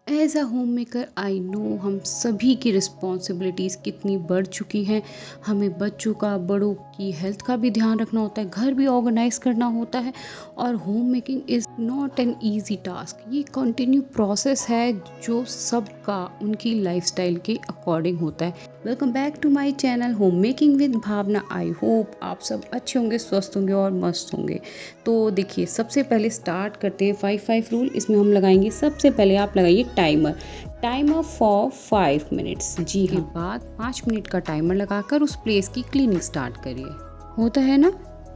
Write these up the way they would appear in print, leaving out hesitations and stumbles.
As a home maker I know हम सभी की रिस्पॉन्सिबिलिटीज़ कितनी बढ़ चुकी हैं। हमें बच्चों का, बड़ों की हेल्थ का भी ध्यान रखना होता है, घर भी ऑर्गेनाइज करना होता है और home making is not an easy task. ये कंटिन्यू प्रोसेस है जो सबका उनकी लाइफस्टाइल के अकॉर्डिंग होता है। Welcome back to my channel home making with Bhavna. I hope आप सब अच्छे होंगे, स्वस्थ होंगे और मस्त होंगे। तो देखिए, सबसे पहले स्टार्ट करते हैं 5-5 रूल। इसमें हम लगाएंगे, सबसे पहले आप लगाइए टाइमर फॉर 5 मिनट्स। जी हाँ, बाद 5 मिनट का टाइमर लगाकर उस प्लेस की क्लीनिंग स्टार्ट करिए। होता है ना,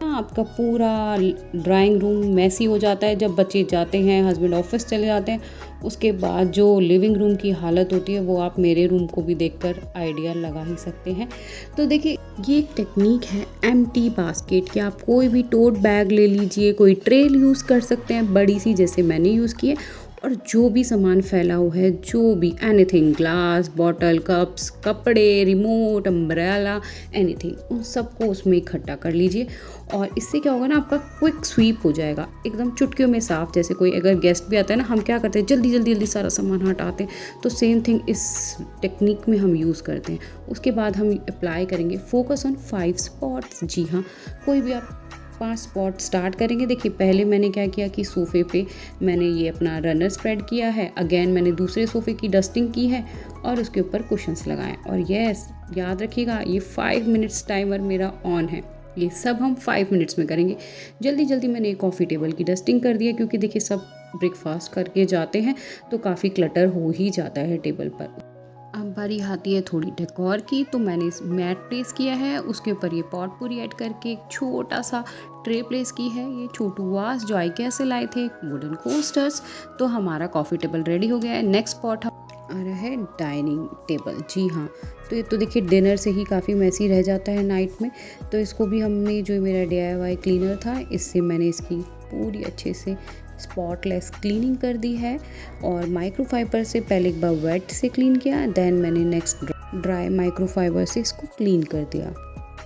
आपका पूरा ड्राइंग रूम मैसी हो जाता है जब बच्चे जाते हैं, हस्बैंड ऑफिस चले जाते हैं। उसके बाद जो लिविंग रूम की हालत होती है वो आप मेरे रूम को भी देखकर आइडिया लगा ही सकते हैं। तो देखिए, ये एक टेक्निक है एम्प्टी बास्केट की। आप कोई भी टोट बैग ले लीजिए, कोई ट्रेल यूज़ कर सकते हैं बड़ी सी, जैसे मैंने यूज़ की है। और जो भी सामान फैला हुआ है, जो भी एनीथिंग, ग्लास, बॉटल, कप्स, कपड़े, रिमोट, अम्ब्रेला, एनीथिंग, उन सबको उसमें इकट्ठा कर लीजिए। और इससे क्या होगा ना, आपका क्विक स्वीप हो जाएगा, एकदम चुटकियों में साफ। जैसे कोई अगर गेस्ट भी आता है ना, हम क्या करते हैं, जल्दी जल्दी जल्दी सारा सामान हटाते हैं। तो सेम थिंग इस टेक्निक में हम यूज़ करते हैं। उसके बाद हम अप्लाई करेंगे फोकस ऑन 5 स्पॉट्स। जी हाँ, कोई भी आप 5 स्पॉट स्टार्ट करेंगे। देखिए, पहले मैंने क्या किया कि सोफ़े पे मैंने ये अपना रनर स्प्रेड किया है। अगेन मैंने दूसरे सोफ़े की डस्टिंग की है और उसके ऊपर कुशन्स लगाए। और यस, याद रखिएगा, ये 5 मिनट्स टाइमर मेरा ऑन है। ये सब हम 5 मिनट्स में करेंगे। जल्दी जल्दी मैंने कॉफ़ी टेबल की डस्टिंग कर दी है, क्योंकि देखिए सब ब्रेकफास्ट करके जाते हैं तो काफ़ी क्लटर हो ही जाता है टेबल पर। अब बारी आती है थोड़ी डेकोर की। तो मैंने इस मैट प्लेस किया है, उसके ऊपर ये पॉट पूरी ऐड करके एक छोटा सा ट्रे प्लेस की है। ये छोटू वास जो IKEA से लाए थे, वुडन कोस्टर्स। तो हमारा कॉफ़ी टेबल रेडी हो गया है। नेक्स्ट स्पॉट आ रहा है डाइनिंग टेबल। जी हाँ, तो ये तो देखिए डिनर से ही काफ़ी मैसी रह जाता है नाइट में। तो इसको भी हमने, जो मेरा DIY क्लीनर था, इससे मैंने इसकी पूरी अच्छे से स्पॉटलेस क्लीनिंग कर दी है। और माइक्रोफाइबर से पहले एक बार वेट से क्लीन किया, देन मैंने नेक्स्ट ड्राई माइक्रोफाइबर से इसको क्लीन कर दिया।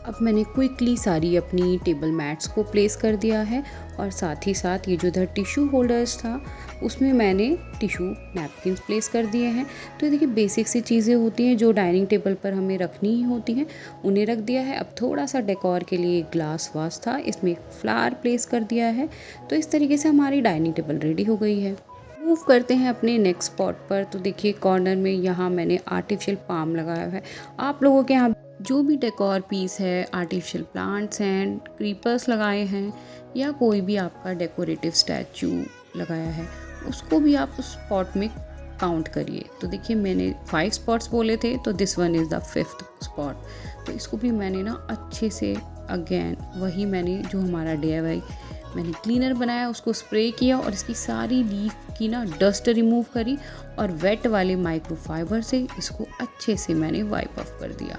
अब मैंने क्विकली सारी अपनी टेबल मैट्स को प्लेस कर दिया है। और साथ ही साथ ये जो इधर टिश्यू होल्डर्स था, उसमें मैंने टिश्यू नैपकिन प्लेस कर दिए हैं। तो देखिए, बेसिक सी चीज़ें होती हैं जो डाइनिंग टेबल पर हमें रखनी ही होती हैं, उन्हें रख दिया है। अब थोड़ा सा डेकोर के लिए ग्लास वास था, इसमें एक फ्लावर प्लेस कर दिया है। तो इस तरीके से हमारी डाइनिंग टेबल रेडी हो गई है। मूव करते हैं अपने नेक्स्ट स्पॉट पर। तो देखिए, कॉर्नर में यहाँ मैंने आर्टिफिशियल पाम लगाया है। आप लोगों के यहाँ जो भी डेकोर पीस है, आर्टिफिशियल प्लांट्स हैं, क्रीपर्स लगाए हैं, या कोई भी आपका डेकोरेटिव स्टैचू लगाया है, उसको भी आप उस स्पॉट में काउंट करिए। तो देखिए, मैंने 5 स्पॉट्स बोले थे, तो this one is the 5th spot. तो इसको भी मैंने ना अच्छे से, अगेन वही मैंने जो हमारा DIY मैंने क्लीनर बनाया, उसको स्प्रे किया और इसकी सारी लीफ की ना डस्ट रिमूव करी। और वेट वाले माइक्रोफाइबर से इसको अच्छे से मैंने वाइप ऑफ कर दिया।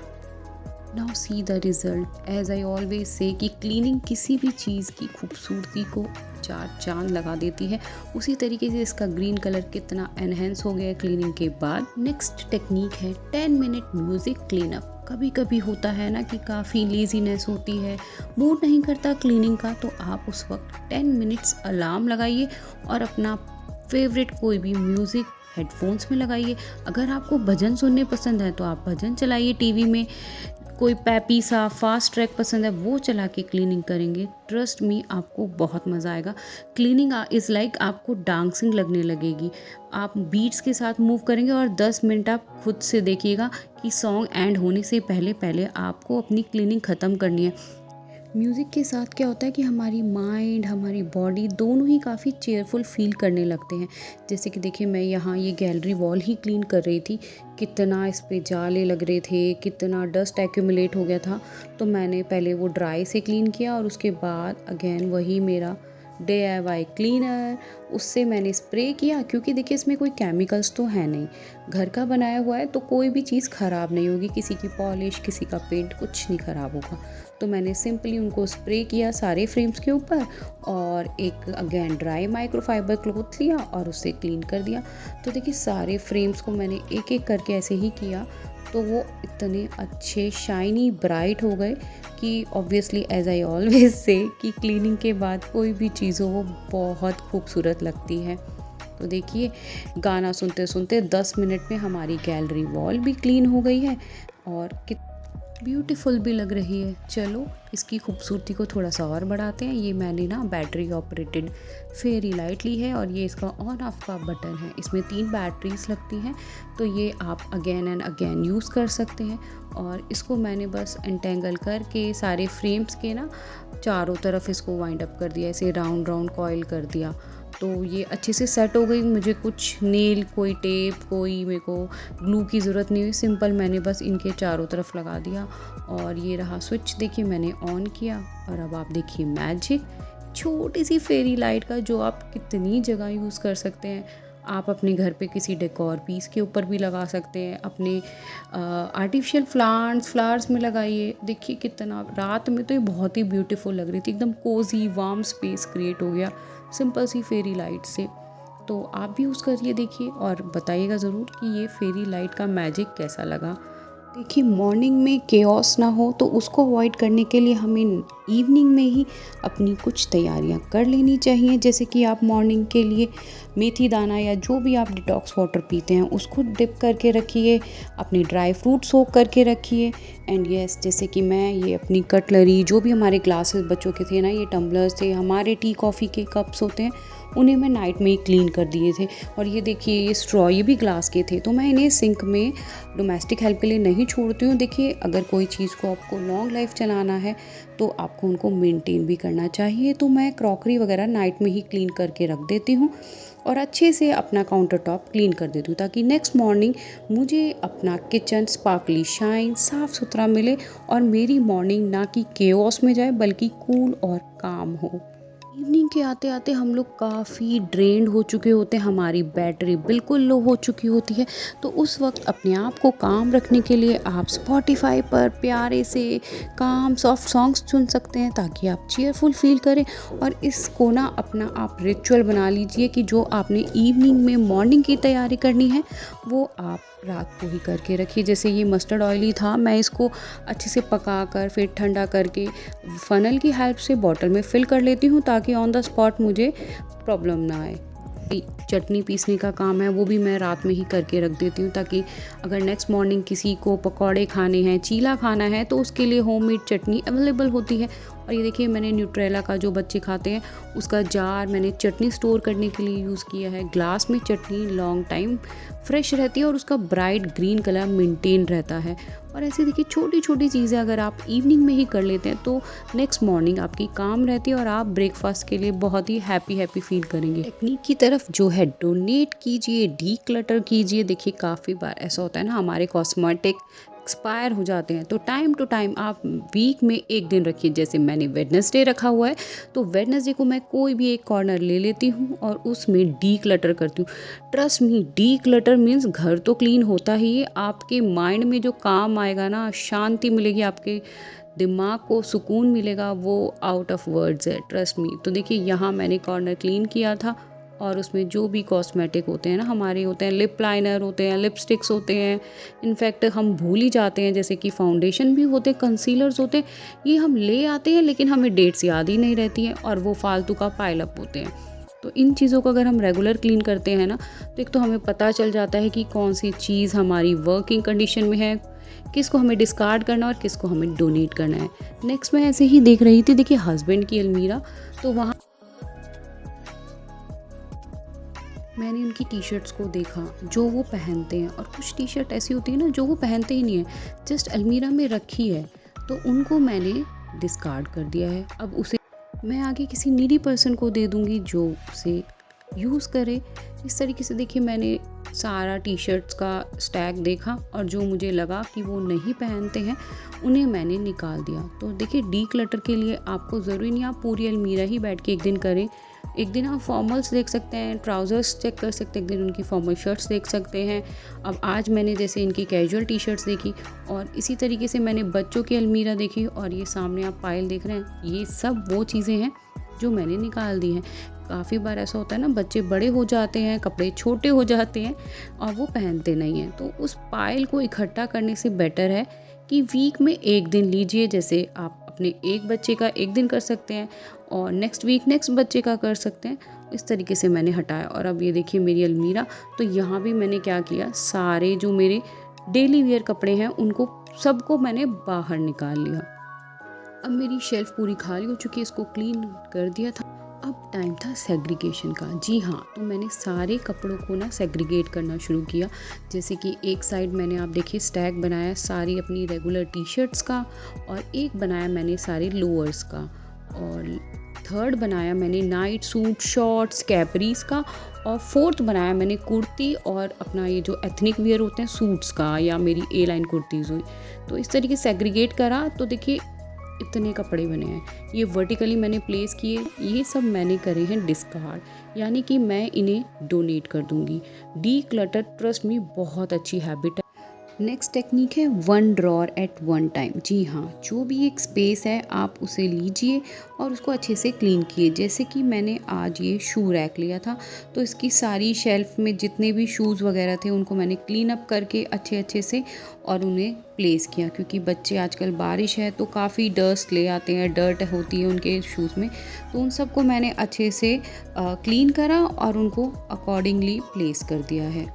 Now see the result. As I always say कि क्लीनिंग किसी भी चीज़ की खूबसूरती को 4 चांद लगा देती है। उसी तरीके से इसका ग्रीन कलर कितना एनहेंस हो गया क्लीनिंग के बाद। नेक्स्ट टेक्निक है 10 मिनट म्यूज़िक क्लीनअप। कभी कभी होता है ना कि काफ़ी लेजीनेस होती है, मूड नहीं करता क्लीनिंग का, तो आप उस वक्त 10 मिनट्स अलार्म लगाइए और अपना फेवरेट कोई भी म्यूज़िक हेडफोन्स में लगाइए। अगर आपको भजन सुनने पसंद है तो आप भजन चलाइए टीवी में। कोई पैपी सा फास्ट ट्रैक पसंद है, वो चला के क्लीनिंग करेंगे। ट्रस्ट मी, आपको बहुत मज़ा आएगा। क्लीनिंग इज़ लाइक आपको डांसिंग लगने लगेगी। आप बीट्स के साथ मूव करेंगे और 10 मिनट आप खुद से देखिएगा कि सॉन्ग एंड होने से पहले पहले आपको अपनी क्लीनिंग ख़त्म करनी है। म्यूज़िक के साथ क्या होता है कि हमारी माइंड, हमारी बॉडी दोनों ही काफ़ी चेयरफुल फील करने लगते हैं। जैसे कि देखिए, मैं यहाँ ये गैलरी वॉल ही क्लीन कर रही थी, कितना इस पे जाले लग रहे थे, कितना डस्ट एक्यूमुलेट हो गया था। तो मैंने पहले वो ड्राई से क्लीन किया और उसके बाद अगेन वही मेरा DIY क्लीनर, उससे मैंने स्प्रे किया। क्योंकि देखिए, इसमें कोई केमिकल्स तो है नहीं, घर का बनाया हुआ है, तो कोई भी चीज़ ख़राब नहीं होगी। किसी की पॉलिश, किसी का पेंट, कुछ नहीं ख़राब होगा। तो मैंने सिंपली उनको स्प्रे किया सारे फ्रेम्स के ऊपर और एक अगेन ड्राई माइक्रोफाइबर क्लॉथ लिया और उससे क्लीन कर दिया। तो देखिए, सारे फ्रेम्स को मैंने एक एक करके ऐसे ही किया, तो वो इतने अच्छे शाइनी ब्राइट हो गए कि obviously as I always say कि क्लीनिंग के बाद कोई भी चीज़ हो वो बहुत खूबसूरत लगती है। तो देखिए गाना सुनते सुनते 10 मिनट में हमारी गैलरी वॉल भी क्लीन हो गई है और ब्यूटीफुल भी लग रही है। चलो इसकी खूबसूरती को थोड़ा सा और बढ़ाते हैं। ये मैंने ना बैटरी ऑपरेटेड फेरी लाइट ली है और ये इसका ऑन ऑफ का बटन है। इसमें 3 बैटरीज लगती हैं, तो ये आप अगेन एंड अगेन यूज़ कर सकते हैं। और इसको मैंने बस एंटेंगल करके सारे फ्रेम्स के ना चारों तरफ इसको वाइंड अप कर दिया, ऐसे राउंड राउंड कॉइल कर दिया, तो ये अच्छे से सेट हो गई। मुझे कुछ नेल, कोई टेप, कोई मेरे को ग्लू की ज़रूरत नहीं हुई, सिंपल मैंने बस इनके चारों तरफ लगा दिया। और ये रहा स्विच, देखिए मैंने ऑन किया और अब आप देखिए मैजिक, छोटी सी फेरी लाइट का जो आप कितनी जगह यूज़ कर सकते हैं। आप अपने घर पे किसी डेकोर पीस के ऊपर भी लगा सकते हैं, अपने आर्टिफिशियल फ्लावर्स में लगाइए। देखिए कितना रात में तो ये बहुत ही ब्यूटीफुल लग रही थी, एकदम कोजी वार्म स्पेस क्रिएट हो गया सिंपल सी फेरी लाइट से। तो आप भी यूज़ करिए देखिए और बताइएगा ज़रूर कि ये फेरी लाइट का मैजिक कैसा लगा। देखिए मॉर्निंग में केओस ना हो तो उसको अवॉइड करने के लिए हमें इवनिंग में ही अपनी कुछ तैयारियां कर लेनी चाहिए। जैसे कि आप मॉर्निंग के लिए मेथी दाना या जो भी आप डिटॉक्स वाटर पीते हैं उसको डिप करके रखिए, अपने ड्राई फ्रूट सोक करके रखिए। एंड यस, जैसे कि मैं ये अपनी कटलरी, जो भी हमारे ग्लासेस बच्चों के थे ना, ये टम्बलर्स थे, हमारे टी कॉफ़ी के कप्स होते हैं, उन्हें मैं नाइट में ही क्लीन कर दिए थे। और ये देखिए ये स्ट्रॉ, ये भी ग्लास के थे, तो मैं इन्हें सिंक में डोमेस्टिक हेल्प के लिए नहीं छोड़ती हूँ। देखिए अगर कोई चीज़ को आपको लॉन्ग लाइफ चलाना है तो आपको उनको मेंटेन भी करना चाहिए। तो मैं क्रॉकरी वगैरह नाइट में ही क्लीन करके रख देती हूँ और अच्छे से अपना काउंटर टॉप क्लीन कर देती हूँ, ताकि नेक्स्ट मॉर्निंग मुझे अपना किचन स्पार्कली शाइन साफ़ सुथरा मिले और मेरी मॉर्निंग ना कि केओस में जाए बल्कि कूल और काम हो। इवनिंग के आते आते हम लोग काफ़ी ड्रेन्ड हो चुके होते हैं, हमारी बैटरी बिल्कुल लो हो चुकी होती है। तो उस वक्त अपने आप को काम रखने के लिए आप स्पॉटिफाई पर प्यारे से काम सॉफ्ट सॉन्ग्स चुन सकते हैं, ताकि आप चीयरफुल फील करें। और इसको ना अपना आप रिचुअल बना लीजिए कि जो आपने इवनिंग में मॉर्निंग की तैयारी करनी है वो आप रात को ही करके रखिए। जैसे ये मस्टर्ड ऑयली था, मैं इसको अच्छे से पका कर फिर ठंडा करके फ़नल की हेल्प से बॉटल में फ़िल कर लेती हूँ, ताकि ऑन द स्पॉट मुझे प्रॉब्लम ना आए। चटनी पीसने का काम है वो भी मैं रात में ही करके रख देती हूँ, ताकि अगर नेक्स्ट मॉर्निंग किसी को पकौड़े खाने हैं, चीला खाना है, तो उसके लिए होममेड चटनी अवेलेबल होती है। और ये देखिए मैंने न्यूट्रेला का जो बच्चे खाते हैं उसका जार मैंने चटनी स्टोर करने के लिए यूज़ किया है। ग्लास में चटनी लॉन्ग टाइम फ्रेश रहती है और उसका ब्राइट ग्रीन कलर मेंटेन रहता है। और ऐसे देखिए छोटी छोटी चीज़ें अगर आप इवनिंग में ही कर लेते हैं तो नेक्स्ट मॉर्निंग आपकी काम रहती है और आप ब्रेकफास्ट के लिए बहुत ही हैप्पी फील करेंगे। टेक्निक की तरफ जो है डोनेट कीजिए, डी क्लटर कीजिए। देखिए काफ़ी बार ऐसा होता है ना, हमारे कॉस्मेटिक एक्सपायर हो जाते हैं, तो टाइम टू टाइम आप वीक में एक दिन रखिए। जैसे मैंने वेडनेसडे रखा हुआ है, तो वेडनेसडे को मैं कोई भी एक कॉर्नर ले लेती हूँ और उसमें डी क्लटर करती हूँ। Trust me, D clutter means घर तो क्लीन होता ही है, आपके माइंड में जो काम आएगा ना, शांति मिलेगी, आपके दिमाग को सुकून मिलेगा, वो आउट ऑफ वर्ड्स है, ट्रस्ट मी। तो देखिए यहाँ मैंने कॉर्नर क्लीन किया था और उसमें जो भी कॉस्मेटिक होते हैं ना हमारे, होते हैं लिप लाइनर, होते हैं लिपस्टिक्स, होते हैं, इनफैक्ट हम भूल ही जाते हैं, जैसे कि फाउंडेशन भी होते हैं, कंसीलर्स होते हैं, ये हम ले आते हैं लेकिन हमें डेट्स याद ही नहीं रहती हैं और वो फालतू का पाइल अप होते हैं। तो इन चीज़ों को अगर हम रेगुलर क्लीन करते हैं ना, तो एक तो हमें पता चल जाता है कि कौन सी चीज़ हमारी वर्किंग कंडीशन में है, किसको हमें डिस्कार्ड करना है और किसको हमें डोनेट करना है। नेक्स्ट मैं ऐसे ही देख रही थी, देखिए हस्बैंड की अलमीरा, तो वहाँ मैंने उनकी टी शर्ट्स को देखा जो वो पहनते हैं, और कुछ टी शर्ट ऐसी होती है ना जो वो पहनते ही नहीं है, जस्ट अलमीरा में रखी है, तो उनको मैंने डिस्कार्ड कर दिया है। अब उसे मैं आगे किसी नीडी पर्सन को दे दूँगी जो उसे यूज़ करे। इस तरीके से देखिए मैंने सारा टी शर्ट्स का स्टैक देखा और जो मुझे लगा कि वो नहीं पहनते हैं उन्हें मैंने निकाल दिया। तो देखिए डी क्लटर के लिए आपको ज़रूरी नहीं आप पूरी अलमीरा ही बैठ के एक दिन करें। एक दिन आप फॉर्मल्स देख सकते हैं, ट्राउज़र्स चेक कर सकते हैं, एक दिन उनकी फॉर्मल शर्ट्स देख सकते हैं। अब आज मैंने जैसे इनकी कैजुअल टी शर्ट्स देखी और इसी तरीके से मैंने बच्चों की अलमीरा देखी, और ये सामने आप पायल देख रहे हैं, ये सब वो चीज़ें हैं जो मैंने निकाल दी हैं। काफ़ी बार ऐसा होता है ना, बच्चे बड़े हो जाते हैं, कपड़े छोटे हो जाते हैं और वो पहनते नहीं हैं, तो उस पायल को इकट्ठा करने से बेटर है कि वीक में एक दिन लीजिए। जैसे आप अपने एक बच्चे का एक दिन कर सकते हैं और नेक्स्ट वीक नेक्स्ट बच्चे का कर सकते हैं। इस तरीके से मैंने हटाया। और अब ये देखिए मेरी अलमीरा, तो यहाँ भी मैंने क्या किया, सारे जो मेरे डेली वेयर कपड़े हैं उनको सबको मैंने बाहर निकाल लिया। अब मेरी शेल्फ पूरी खाली हो चुकी है, इसको क्लीन कर दिया था। अब टाइम था सेग्रीगेशन का। जी हाँ, तो मैंने सारे कपड़ों को ना सेग्रीगेट करना शुरू किया। जैसे कि एक साइड मैंने आप देखिए स्टैक बनाया सारी अपनी रेगुलर टी शर्ट्स का, और एक बनाया मैंने सारे लोअर्स का, और थर्ड बनाया मैंने नाइट सूट शॉर्ट्स कैपरीज का, और फोर्थ बनाया मैंने कुर्ती और अपना ये जो एथनिक वियर होते हैं सूट्स का, या मेरी ए लाइन कुर्तीज़ हुई। तो इस तरीके से सेग्रीगेट करा तो देखिए इतने कपड़े बने हैं। ये वर्टिकली मैंने प्लेस किए, ये सब मैंने करे हैं डिस्कार्ड, यानी कि मैं इन्हें डोनेट कर दूंगी। डी क्लटर ट्रस्ट मी बहुत अच्छी हैबिट है। नेक्स्ट टेक्निक है one drawer at one time. जी हाँ, जो भी एक स्पेस है आप उसे लीजिए और उसको अच्छे से क्लीन किए। जैसे कि मैंने आज ये शू रैक लिया था, तो इसकी सारी शेल्फ में जितने भी शूज़ वगैरह थे उनको मैंने क्लीन अप करके अच्छे से और उन्हें प्लेस किया, क्योंकि बच्चे आजकल बारिश है तो काफ़ी डस्ट ले आते हैं, डर्ट होती है उनके शूज़ में, तो उन सबको मैंने अच्छे से क्लीन करा और उनको अकॉर्डिंगली प्लेस कर दिया है।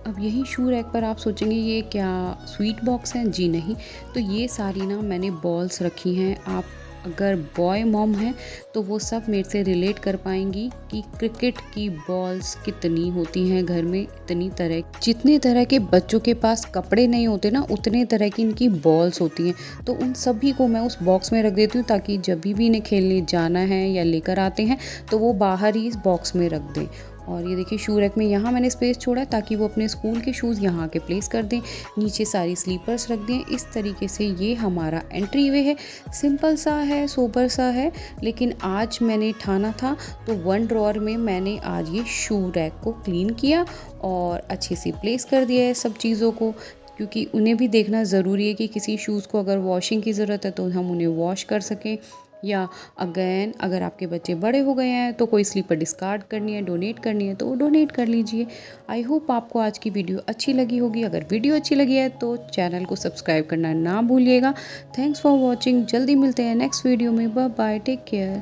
अब यही शू रैक पर आप सोचेंगे ये क्या स्वीट बॉक्स है? जी नहीं, तो ये सारी ना मैंने बॉल्स रखी हैं। आप अगर बॉय मॉम हैं तो वो सब मेरे से रिलेट कर पाएंगी कि क्रिकेट की बॉल्स कितनी होती हैं घर में, इतनी तरह, जितने तरह के बच्चों के पास कपड़े नहीं होते ना उतने तरह की इनकी बॉल्स होती हैं। तो उन सभी को मैं उस बॉक्स में रख देती हूँ, ताकि जब भी इन्हें खेलने जाना है या लेकर आते हैं तो वो बाहर ही इस बॉक्स में रख दें। और ये देखिए शू रैक में यहाँ मैंने स्पेस छोड़ा है ताकि वो अपने स्कूल के शूज़ यहाँ के प्लेस कर दें, नीचे सारी स्लीपर्स रख दें। इस तरीके से ये हमारा एंट्री वे है। सिंपल सा है, सोबर सा है, लेकिन आज मैंने ठाना था तो वन ड्रॉअर में मैंने आज ये शू रैक को क्लीन किया और अच्छे से प्लेस कर दिया है सब चीज़ों को, क्योंकि उन्हें भी देखना ज़रूरी है कि किसी शूज़ को अगर वॉशिंग की ज़रूरत है तो हम उन्हें वॉश कर सकें, या अगेन अगर आपके बच्चे बड़े हो गए हैं तो कोई स्लीपर डिस्कार्ड करनी है, डोनेट करनी है तो वो डोनेट कर लीजिए। आई होप आपको आज की वीडियो अच्छी लगी होगी। अगर वीडियो अच्छी लगी है तो चैनल को सब्सक्राइब करना ना भूलिएगा। Thanks for watching. जल्दी मिलते हैं नेक्स्ट वीडियो में। Bye bye, take care.